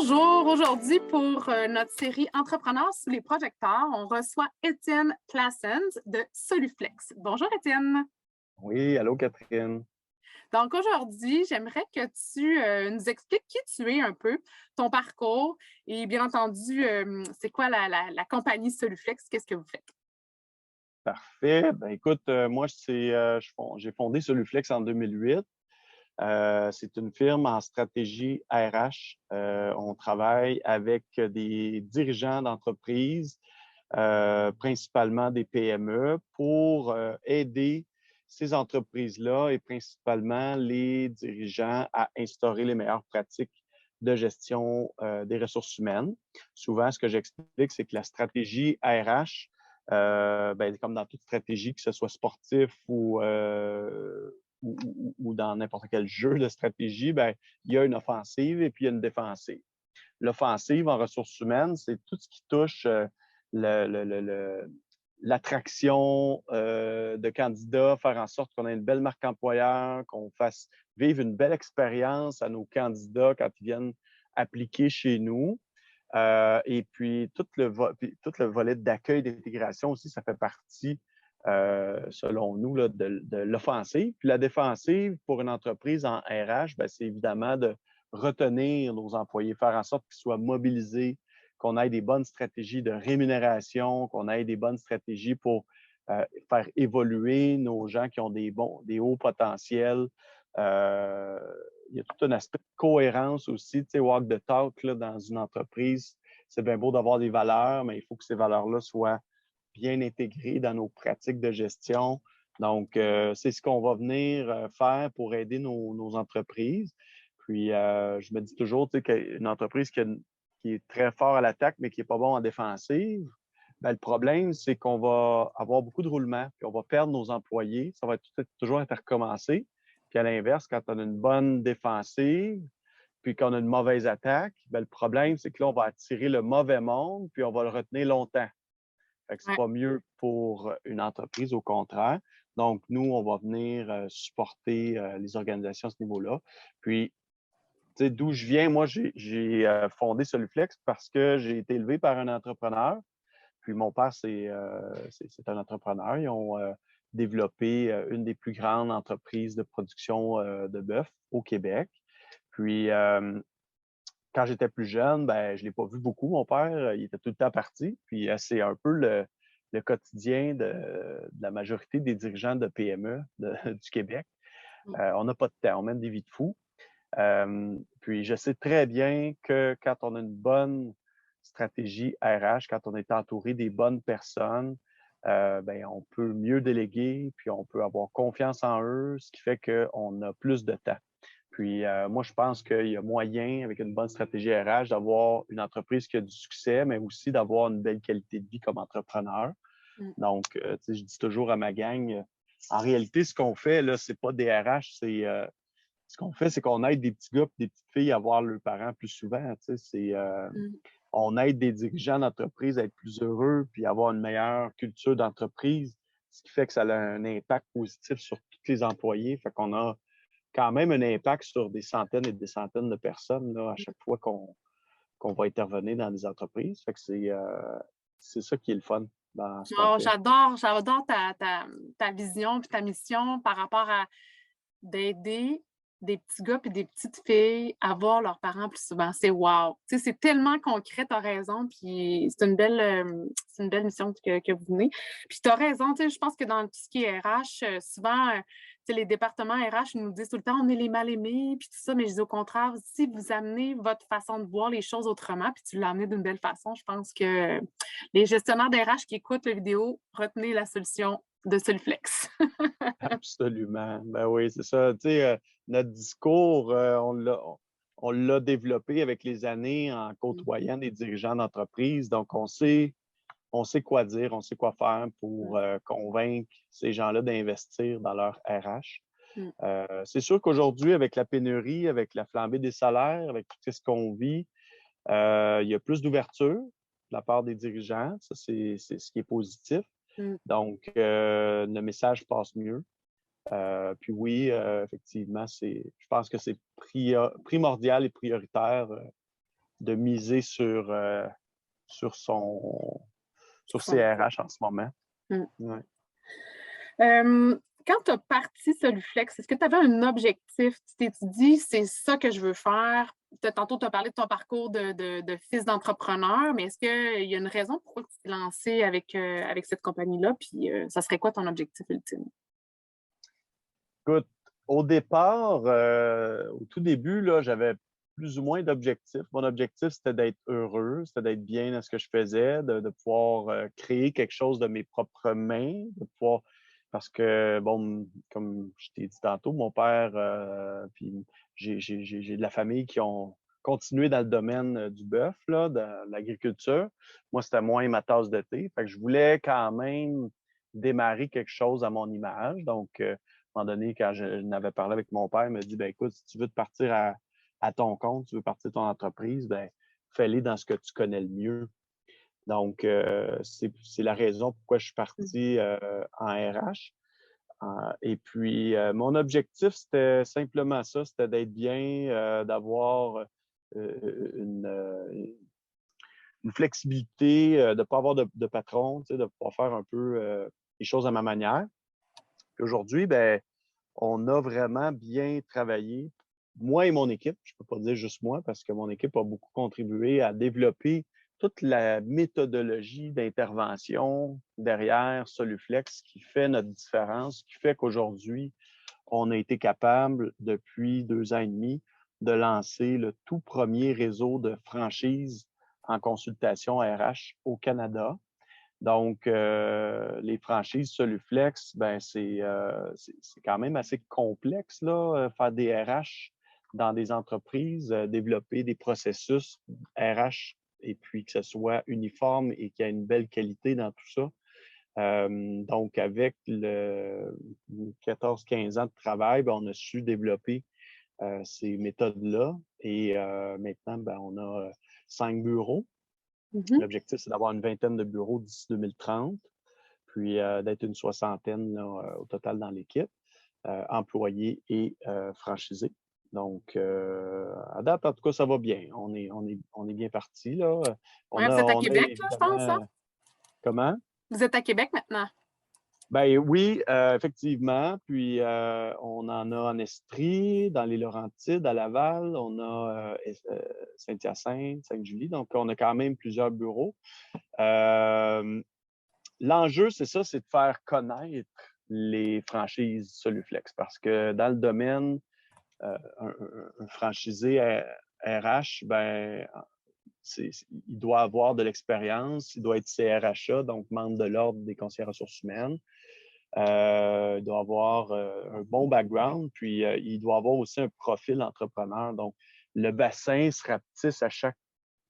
Bonjour, aujourd'hui pour notre série Entrepreneurs sous les projecteurs, on reçoit Étienne Claessens de Soluflex. Bonjour Étienne. Oui, allô Catherine. Donc aujourd'hui, j'aimerais que tu nous expliques qui tu es un peu, ton parcours et bien entendu, c'est quoi la compagnie Soluflex, qu'est-ce que vous faites? Parfait. Ben écoute, moi, j'ai fondé Soluflex en 2008. C'est une firme en stratégie RH. On travaille avec des dirigeants d'entreprises, principalement des PME, pour aider ces entreprises-là et principalement les dirigeants à instaurer les meilleures pratiques de gestion des ressources humaines. Souvent, ce que j'explique, c'est que la stratégie RH, ben, comme dans toute stratégie, que ce soit sportif ou dans n'importe quel jeu de stratégie, ben, il y a une offensive et puis il y a une défensive. L'offensive en ressources humaines, c'est tout ce qui touche l'attraction de candidats, faire en sorte qu'on ait une belle marque employeur, qu'on fasse vivre une belle expérience à nos candidats quand ils viennent appliquer chez nous. Et puis, tout le volet d'accueil, d'intégration aussi, ça fait partie, selon nous, là, de l'offensive. Puis la défensive, pour une entreprise en RH, ben, c'est évidemment de retenir nos employés, faire en sorte qu'ils soient mobilisés, qu'on ait des bonnes stratégies de rémunération, qu'on ait des bonnes stratégies pour faire évoluer nos gens qui ont des hauts potentiels. Euh, il y a tout un aspect de cohérence aussi, tu sais, walk the talk là, dans une entreprise. C'est bien beau d'avoir des valeurs, mais il faut que ces valeurs-là soient bien intégrées dans nos pratiques de gestion. Donc, c'est ce qu'on va venir faire pour aider nos entreprises. Puis, je me dis toujours, tu sais, qu'une entreprise qui est très fort à l'attaque, mais qui n'est pas bon en défensive, ben, le problème, c'est qu'on va avoir beaucoup de roulements, puis on va perdre nos employés. Ça va toujours être recommencé. Puis à l'inverse, quand on a une bonne défensive, puis qu'on a une mauvaise attaque, ben, le problème, c'est que là, on va attirer le mauvais monde, puis on va le retenir longtemps. Fait que c'est Ouais. pas mieux pour une entreprise, au contraire. Donc, nous, on va venir supporter les organisations à ce niveau-là. Puis, tu sais, d'où je viens, moi, j'ai fondé Soluflex parce que j'ai été élevé par un entrepreneur. Puis mon père, c'est un entrepreneur. Ils ont développé une des plus grandes entreprises de production de bœuf au Québec. Puis quand j'étais plus jeune, ben, je ne l'ai pas vu beaucoup, mon père. Il était tout le temps parti. Puis c'est un peu le quotidien de la majorité des dirigeants de PME du Québec. On n'a pas de temps, on mène des vies de fous. Puis je sais très bien que quand on a une bonne stratégie RH, quand on est entouré des bonnes personnes, ben, on peut mieux déléguer, puis on peut avoir confiance en eux, ce qui fait qu'on a plus de temps. Puis moi, je pense qu'il y a moyen, avec une bonne stratégie RH, d'avoir une entreprise qui a du succès, mais aussi d'avoir une belle qualité de vie comme entrepreneur. Mm. Donc, je dis toujours à ma gang, en réalité, ce qu'on fait, là, c'est pas des RH, ce qu'on fait, c'est qu'on aide des petits gars et des petites filles à voir leurs parents plus souvent. Mm. On aide des dirigeants d'entreprise à être plus heureux puis avoir une meilleure culture d'entreprise, ce qui fait que ça a un impact positif sur tous les employés. Fait qu'on a quand même un impact sur des centaines et des centaines de personnes là, à chaque fois qu'on va intervenir dans des entreprises. Fait que c'est ça qui est le fun dans ce qu'on Oh, fait. j'adore ta vision et ta mission par rapport à d'aider des petits gars et des petites filles à voir leurs parents plus souvent. C'est wow! Tu sais, c'est tellement concret, tu as raison, puis c'est une belle mission que vous venez. Puis tu as raison, tu sais, je pense que dans tout ce qui est RH, souvent, tu sais, les départements RH nous disent tout le temps on est les mal-aimés, puis tout ça, mais je dis au contraire, si vous amenez votre façon de voir les choses autrement, puis tu l'as amené d'une belle façon, je pense que les gestionnaires d'RH qui écoutent la vidéo, retenez la solution de Solflex. Absolument. Ben oui, c'est ça. Tu sais, notre discours, on l'a développé avec les années en côtoyant des dirigeants d'entreprise. Donc, on sait quoi dire, on sait quoi faire pour convaincre ces gens-là d'investir dans leur RH. Mm. C'est sûr qu'aujourd'hui, avec la pénurie, avec la flambée des salaires, avec tout ce qu'on vit, il y a plus d'ouverture de la part des dirigeants. Ça, c'est ce qui est positif. Mm. Donc, le message passe mieux. Puis oui, effectivement, je pense que c'est primordial et prioritaire de miser sur ses RH en ce moment. Mm. Ouais. Quand tu as parti Soluflex, est-ce que tu avais un objectif? Tu t'es dit, c'est ça que je veux faire? Tantôt, tu as parlé de ton parcours de fils d'entrepreneur, mais est-ce qu'il y a une raison pourquoi tu t'es lancé avec cette compagnie-là? Puis, ça serait quoi ton objectif ultime? Écoute, au départ, au tout début, là, j'avais plus ou moins d'objectifs. Mon objectif, c'était d'être heureux, c'était d'être bien dans ce que je faisais, de pouvoir créer quelque chose de mes propres mains, de pouvoir. Parce que, bon, comme je t'ai dit tantôt, mon père, puis j'ai de la famille qui ont continué dans le domaine du bœuf, là, de l'agriculture. Moi, c'était moins ma tasse de thé. Fait que je voulais quand même démarrer quelque chose à mon image. Donc, à un moment donné, quand je n'avais parlé avec mon père, il m'a dit, ben écoute, si tu veux te partir à ton compte, tu veux partir de ton entreprise, ben fais-les dans ce que tu connais le mieux. Donc, c'est la raison pourquoi je suis parti en RH. Et puis, mon objectif, c'était simplement ça, c'était d'être bien, d'avoir une flexibilité, de ne pas avoir de patron, de pouvoir faire un peu les choses à ma manière. Puis aujourd'hui, ben, on a vraiment bien travaillé, moi et mon équipe. Je ne peux pas dire juste moi, parce que mon équipe a beaucoup contribué à développer toute la méthodologie d'intervention derrière Soluflex qui fait notre différence, qui fait qu'aujourd'hui, on a été capable, depuis 2 ans et demi, de lancer le tout premier réseau de franchises en consultation RH au Canada. Donc, les franchises Soluflex, ben c'est quand même assez complexe, là, faire des RH dans des entreprises, développer des processus RH et puis que ce soit uniforme et qu'il y ait une belle qualité dans tout ça. Donc, avec le 14-15 ans de travail, ben, on a su développer ces méthodes-là et maintenant, ben, on a 5 bureaux. L'objectif, c'est d'avoir une vingtaine de bureaux d'ici 2030, puis d'être une soixantaine là, au total dans l'équipe, employés et franchisés. Donc, à date, en tout cas, ça va bien. On est bien parti, là. Oui, vous êtes à Québec, là, je pense, ça? Comment? Vous êtes à Québec maintenant? Ben oui, effectivement. Puis, on en a en Estrie, dans les Laurentides, à Laval. On a Saint-Hyacinthe, Sainte-Julie. Donc, on a quand même plusieurs bureaux. L'enjeu, c'est ça, c'est de faire connaître les franchises Soluflex parce que dans le domaine, un franchisé RH, ben, il doit avoir de l'expérience, il doit être CRHA, donc membre de l'Ordre des conseillers ressources humaines. Il doit avoir un bon background, puis il doit avoir aussi un profil entrepreneur. Donc, le bassin se rapetisse à chaque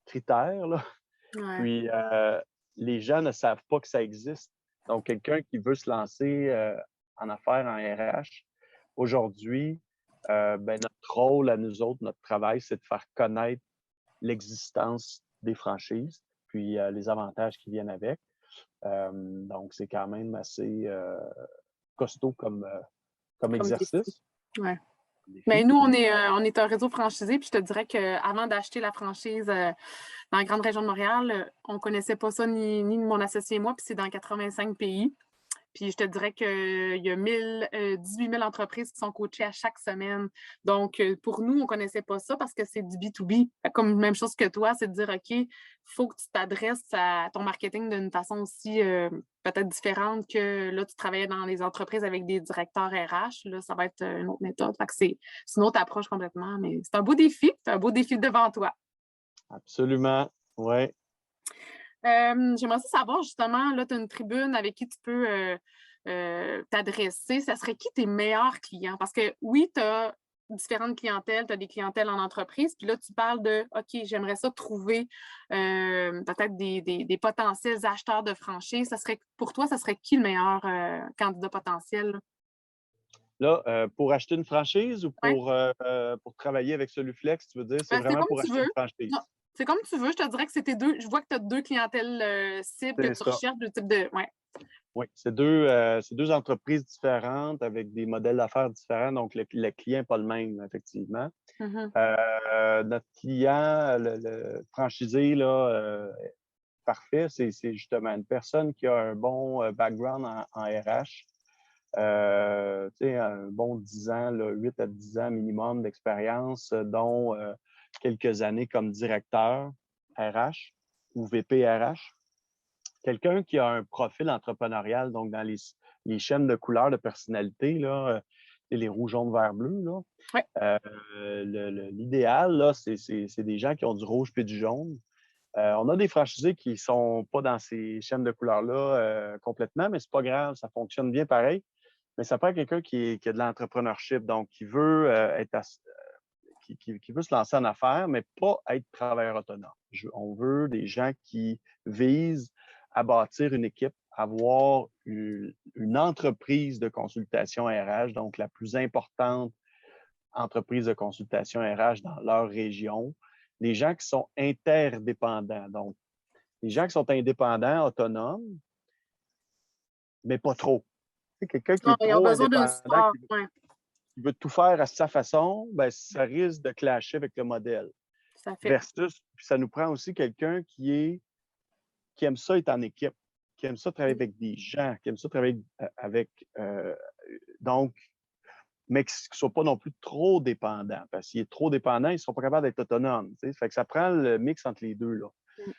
critère, là. Ouais. Puis, les gens ne savent pas que ça existe. Donc, quelqu'un qui veut se lancer en affaires, en RH, aujourd'hui, ben, notre rôle à nous autres, notre travail, c'est de faire connaître l'existence des franchises, puis les avantages qui viennent avec. Donc, c'est quand même assez costaud comme exercice. Ouais. Défi. Mais nous, on est un réseau franchisé, puis je te dirais qu'avant d'acheter la franchise dans la grande région de Montréal, on ne connaissait pas ça, ni mon associé et moi, puis c'est dans 85 pays. Puis je te dirais qu'il y a 18 000 entreprises qui sont coachées à chaque semaine. Donc, pour nous, on ne connaissait pas ça parce que c'est du B2B. Comme même chose que toi, c'est de dire, OK, il faut que tu t'adresses à ton marketing d'une façon aussi peut-être différente que là, tu travaillais dans les entreprises avec des directeurs RH. Là, ça va être une autre méthode. Fait que c'est une autre approche complètement. Mais c'est un beau défi. C'est un beau défi devant toi. Absolument, oui. J'aimerais savoir justement, là, tu as une tribune avec qui tu peux t'adresser. Ça serait qui tes meilleurs clients? Parce que oui, tu as différentes clientèles, tu as des clientèles en entreprise, puis là, tu parles de OK, j'aimerais ça trouver peut-être des potentiels acheteurs de franchise. Pour toi, ça serait qui le meilleur candidat potentiel? Là, pour acheter une franchise ou Ouais. pour travailler avec Soluflex, tu veux dire, c'est C'est vraiment comme pour tu acheter veux. une franchise? Non, c'est comme tu veux. Je te dirais que c'était deux. Je vois que tu as deux clientèles cibles que C'est tu ça. recherches, deux types de. Ouais. Oui, c'est deux entreprises différentes avec des modèles d'affaires différents, donc le client n'est pas le même, effectivement. Mhm. Notre client, le franchisé, là, parfait, c'est justement une personne qui a un bon background en RH, un bon 10 ans, là, 8 à 10 ans minimum d'expérience, dont quelques années comme directeur RH ou VP RH. Quelqu'un qui a un profil entrepreneurial, donc dans les chaînes de couleurs de personnalité, là, les rouges, jaunes, vert, bleu, là. Ouais. L'idéal, là, c'est des gens qui ont du rouge puis du jaune. On a des franchisés qui ne sont pas dans ces chaînes de couleurs-là complètement, mais c'est pas grave, ça fonctionne bien pareil. Mais ça prend quelqu'un qui a de l'entrepreneurship, donc qui veut qui veut se lancer en affaires, mais pas être travailleur autonome. On veut des gens qui visent à bâtir une équipe, avoir une entreprise de consultation RH, donc la plus importante entreprise de consultation RH dans leur région. Les gens qui sont interdépendants, donc les gens qui sont indépendants, autonomes, mais pas trop. C'est quelqu'un qui Non, est ils ont trop besoin d'un indépendant, support. Ouais, qui veut tout faire à sa façon, ben, ça risque de clasher avec le modèle. tout à fait. Versus, puis ça nous prend aussi quelqu'un qui aime ça être en équipe, qui aime ça travailler avec des gens, qui aime ça travailler avec, donc, mais qui ne soit pas non plus trop dépendant. Parce qu'il est trop dépendant, ils ne sont pas capables d'être autonomes. T'sais. Fait que ça prend le mix entre les deux, là. Mm.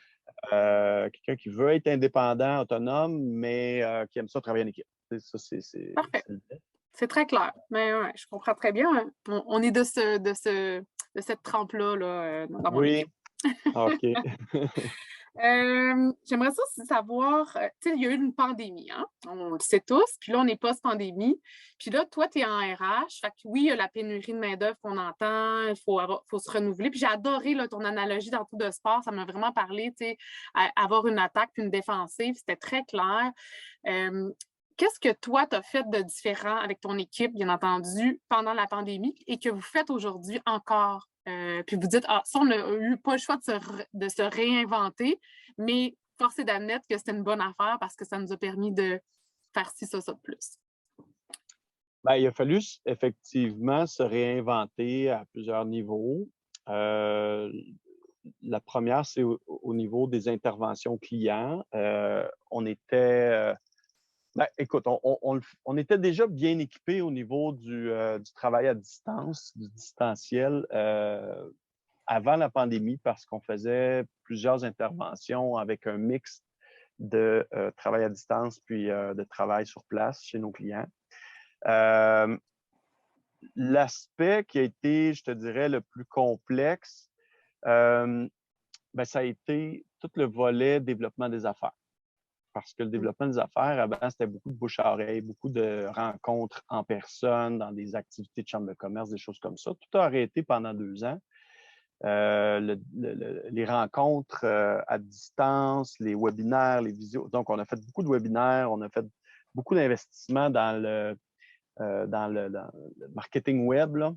Quelqu'un qui veut être indépendant, autonome, mais qui aime ça travailler en équipe. Ça, Parfait. le fait. C'est très clair. Mais ouais, je comprends très bien. Hein. On est de cette trempe-là là, dans mon Oui, équipe. OK. J'aimerais ça aussi savoir, tu sais, il y a eu une pandémie, hein? On le sait tous, puis là, on est post-pandémie. Puis là, toi, tu es en RH, fait que oui, il y a la pénurie de main-d'œuvre qu'on entend, faut se renouveler. Puis j'ai adoré là, ton analogie dans tout de sport, ça m'a vraiment parlé, tu sais, avoir une attaque puis une défensive, c'était très clair. Euh, Qu'est-ce que toi, tu as fait de différent avec ton équipe, bien entendu, pendant la pandémie et que vous faites aujourd'hui encore? Puis vous dites, ah, ça, on n'a eu pas le choix de se réinventer, mais force est d'admettre que c'était une bonne affaire parce que ça nous a permis de faire ci, ça de plus. Ben, il a fallu effectivement se réinventer à plusieurs niveaux. Euh, la première, c'est au niveau des interventions clients. On était, ben, écoute, on était déjà bien équipés au niveau du travail à distance, du distanciel, avant la pandémie parce qu'on faisait plusieurs interventions avec un mix de travail à distance puis de travail sur place chez nos clients. Euh, L'aspect qui a été, je te dirais, le plus complexe, euh, ben, ça a été tout le volet développement des affaires. Parce que le développement des affaires, avant, c'était beaucoup de bouche à oreille, beaucoup de rencontres en personne, dans des activités de chambre de commerce, des choses comme ça. Tout a arrêté pendant 2 ans. Les rencontres à distance, les webinaires, les visios. Donc, on a fait beaucoup de webinaires, on a fait beaucoup d'investissements dans le marketing web, là,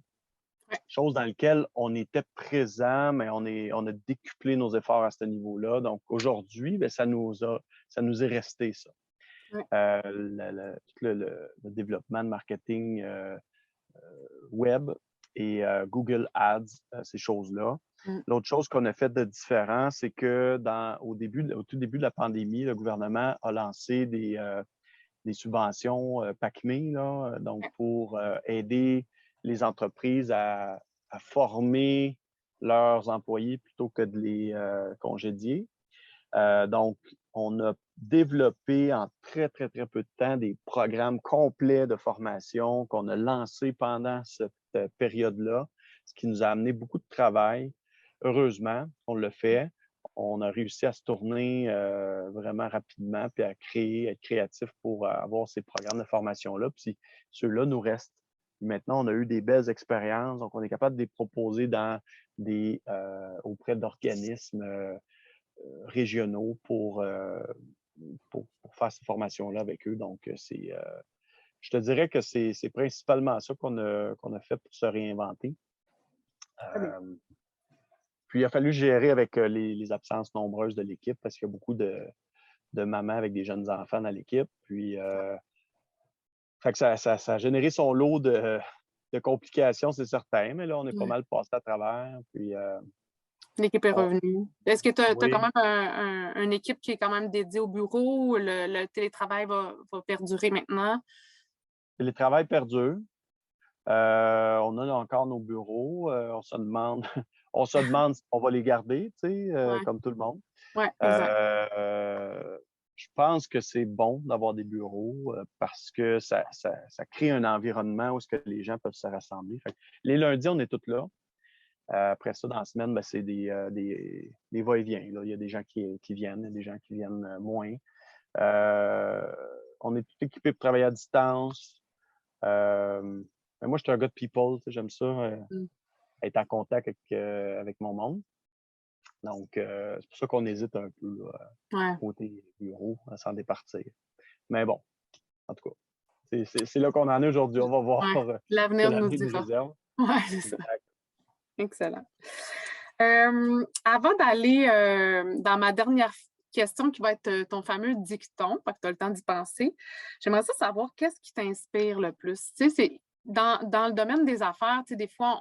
Ouais. chose dans laquelle on était présent, mais on a décuplé nos efforts à ce niveau-là. Donc aujourd'hui, bien, ça nous est resté ça. Ouais. Tout le développement de marketing web et Google Ads, ces choses-là. Mm. L'autre chose qu'on a fait de différent, c'est que au tout début de la pandémie, le gouvernement a lancé des subventions PACME, là, donc pour aider les entreprises à former leurs employés plutôt que de les congédier. Donc, on a développé en très, très, très peu de temps des programmes complets de formation qu'on a lancés pendant cette période-là, ce qui nous a amené beaucoup de travail. Heureusement, on l'a fait. On a réussi à se tourner vraiment rapidement, puis à être créatif pour avoir ces programmes de formation-là. Puis ceux-là nous restent. Maintenant, on a eu des belles expériences, donc on est capable de les proposer auprès d'organismes régionaux pour faire ces formations-là avec eux. Donc, je te dirais que c'est principalement ça qu'on a fait pour se réinventer. Très bien. Puis, il a fallu gérer avec les absences nombreuses de l'équipe parce qu'il y a beaucoup de mamans avec des jeunes enfants dans l'équipe. Puis, fait que ça a généré son lot de complications, c'est certain, mais là, on est pas Ouais. mal passé à travers. Puis, L'équipe est revenue. Est-ce que tu as quand oui, même une équipe qui est quand même dédiée au bureau ou le télétravail va perdurer maintenant? le travail perdure. On a encore nos bureaux. On se demande si on va les garder, tu sais, Ouais, comme tout le monde. ouais, exact. Euh, je pense que c'est bon d'avoir des bureaux parce que ça crée un environnement où est-ce que les gens peuvent se rassembler. Fait que les lundis, on est tous là. Après ça, dans la semaine, ben, c'est des va-et-vient. Là. Il y a des gens qui viennent, il y a des gens qui viennent moins. On est tout équipé pour travailler à distance. Mais moi, je suis un gars de people. J'aime ça, Mm. être en contact avec mon monde. Donc, c'est pour ça qu'on hésite un peu là, Ouais, côté bureau, à s'en départir. Mais bon, en tout cas, c'est là qu'on en est aujourd'hui. On va voir ouais. ce que L'avenir nous l'avenir nous dira. réserve. Ouais, c'est ça. Exact. Excellent. Avant d'aller dans ma dernière question qui va être ton fameux dicton, pas que tu as le temps d'y penser, j'aimerais ça savoir qu'est-ce qui t'inspire le plus. Tu sais, c'est dans le domaine des affaires, tu sais, des fois,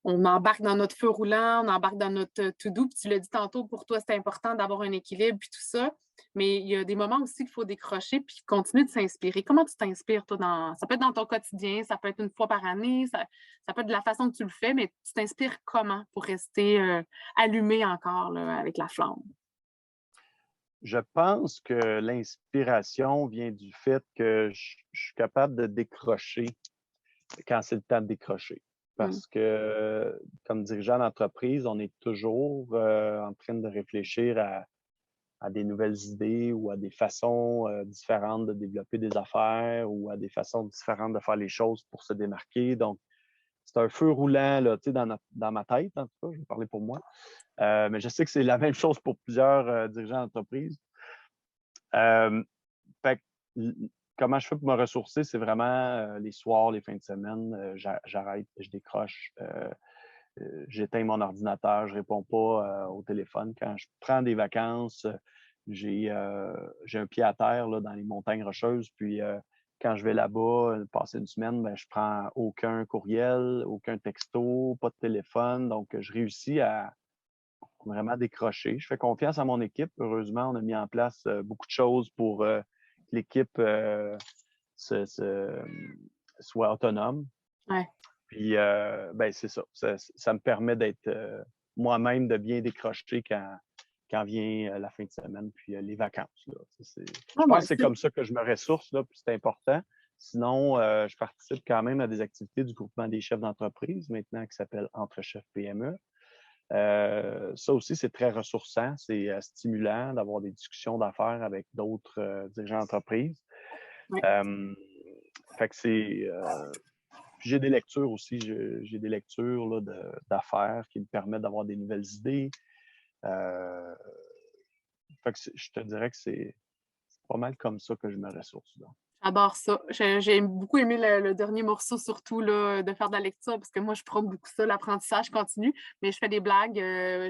on embarque dans notre feu roulant, on embarque dans notre to-do, puis tu l'as dit tantôt, pour toi, c'est important d'avoir un équilibre, puis tout ça. Mais il y a des moments aussi qu'il faut décrocher puis continuer de s'inspirer. Comment tu t'inspires, toi, ça peut être dans ton quotidien, ça peut être une fois par année, ça peut être de la façon que tu le fais, mais tu t'inspires comment pour rester allumé encore là, avec la flamme? Je pense que l'inspiration vient du fait que je suis capable de décrocher quand c'est le temps de décrocher. Mm. Parce que, comme dirigeant d'entreprise, on est toujours en train de réfléchir à des nouvelles idées ou à des façons différentes de développer des affaires ou à des façons différentes de faire les choses pour se démarquer. Donc, c'est un feu roulant là, dans ma tête, en tout cas, je vais parler pour moi. Mais je sais que c'est la même chose pour plusieurs dirigeants d'entreprise. Euh, fait que, comment je fais pour me ressourcer, c'est vraiment les soirs, les fins de semaine, j'arrête, je décroche, j'éteins mon ordinateur, je réponds pas au téléphone. Quand je prends des vacances, j'ai un pied à terre là, dans les montagnes rocheuses, puis quand je vais là-bas, passer une semaine, ben, je prends aucun courriel, aucun texto, pas de téléphone, donc je réussis à vraiment décrocher. Je fais confiance à mon équipe. Heureusement, on a mis en place beaucoup de choses pour que l'équipe soit autonome. Ouais. Puis, ben, c'est ça. Ça me permet d'être moi-même, de bien décrocher quand vient la fin de semaine, puis les vacances. Là. Ah Je pense ouais, que c'est comme ça que je me ressource, là, puis c'est important. Sinon, je participe quand même à des activités du groupement des chefs d'entreprise, maintenant qui s'appelle Entre chefs PME. Ça aussi, c'est très ressourçant, c'est stimulant d'avoir des discussions d'affaires avec d'autres dirigeants d'entreprise. ouais. Fait que j'ai des lectures aussi, j'ai des lectures là, d'affaires qui me permettent d'avoir des nouvelles idées. Euh, Fait que je te dirais que c'est pas mal comme ça que je me ressource. Là. J'adore ça. J'ai beaucoup aimé le dernier morceau, surtout là, de faire de la lecture, parce que moi, je prône beaucoup ça, l'apprentissage continu, mais je fais des blagues.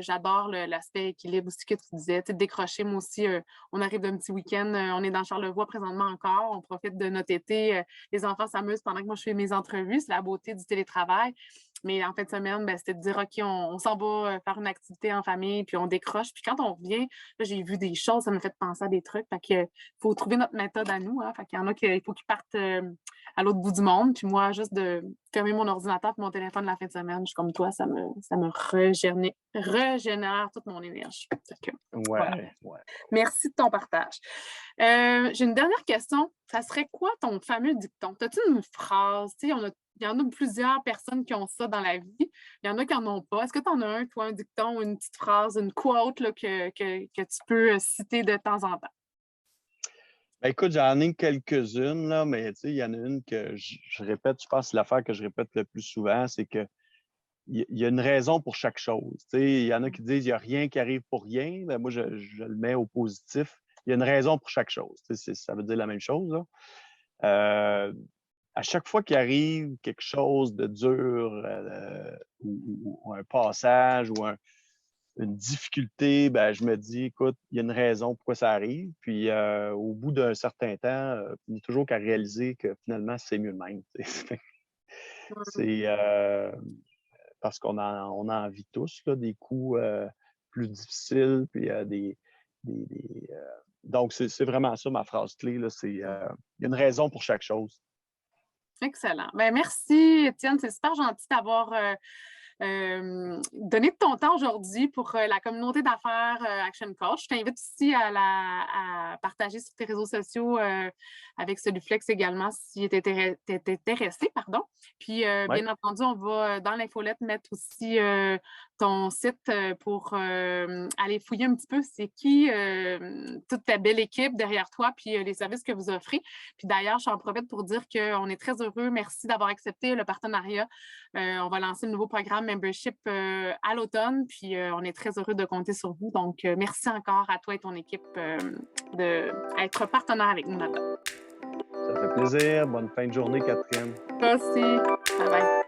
J'adore l'aspect équilibre aussi que tu disais. Tu sais, décrocher, moi aussi, on arrive d'un petit week-end, on est dans Charlevoix présentement encore, on profite de notre été. Les enfants s'amusent pendant que moi, je fais mes entrevues. C'est la beauté du télétravail. Mais en fin de semaine, ben, c'était de dire, OK, on s'en va faire une activité en famille, puis on décroche. Puis quand on revient, là, j'ai vu des choses, ça me fait penser à des trucs. Fait que faut trouver notre méthode à nous. Hein. Fait qu'il y en a il faut qu'ils partent à l'autre bout du monde. Puis moi, juste de fermer mon ordinateur et mon téléphone la fin de semaine, je suis comme toi, ça me régénère toute mon énergie. Fait que, voilà. Ouais, ouais. Merci de ton partage. J'ai une dernière question. Ça serait quoi ton fameux dicton? As-tu une phrase? Il y en a plusieurs personnes qui ont ça dans la vie. Il y en a qui n'en ont pas. Est-ce que tu en as un, toi, un dicton, une petite phrase, une quote là, que tu peux citer de temps en temps? Ben, écoute, j'en ai quelques-unes, là, mais il y en a une que je répète, je pense que c'est l'affaire que je répète le plus souvent, c'est que il y a une raison pour chaque chose. Il y en a qui disent il n'y a rien qui arrive pour rien. Ben, moi, je le mets au positif. Il y a une raison pour chaque chose. Ça veut dire la même chose. Là. À chaque fois qu'il arrive quelque chose de dur ou un passage ou une difficulté, ben, je me dis, écoute, il y a une raison pourquoi ça arrive. Puis au bout d'un certain temps, il n'y a toujours qu'à réaliser que finalement, c'est mieux de même. C'est parce on en vit tous là, des coups plus difficiles, puis donc, c'est vraiment ça ma phrase clé. Là, il y a une raison pour chaque chose. Excellent. Ben, merci, Étienne. C'est super gentil d'avoir donné de ton temps aujourd'hui pour la communauté d'affaires Action Coach. Je t'invite aussi à partager sur tes réseaux sociaux avec Soluflex également si tu es intéressé. Pardon. Puis, Ouais. bien entendu, on va dans l'infolette mettre aussi ton site pour aller fouiller un petit peu c'est qui toute ta belle équipe derrière toi, puis les services que vous offrez. Puis d'ailleurs, j'en profite pour dire qu'on est très heureux. Merci d'avoir accepté le partenariat. On va lancer le nouveau programme Membership à l'automne, puis on est très heureux de compter sur vous. Donc, merci encore à toi et ton équipe d'être partenaire avec nous là-dedans. Ça fait plaisir. Bonne fin de journée, Catherine. Toi aussi. Bye bye.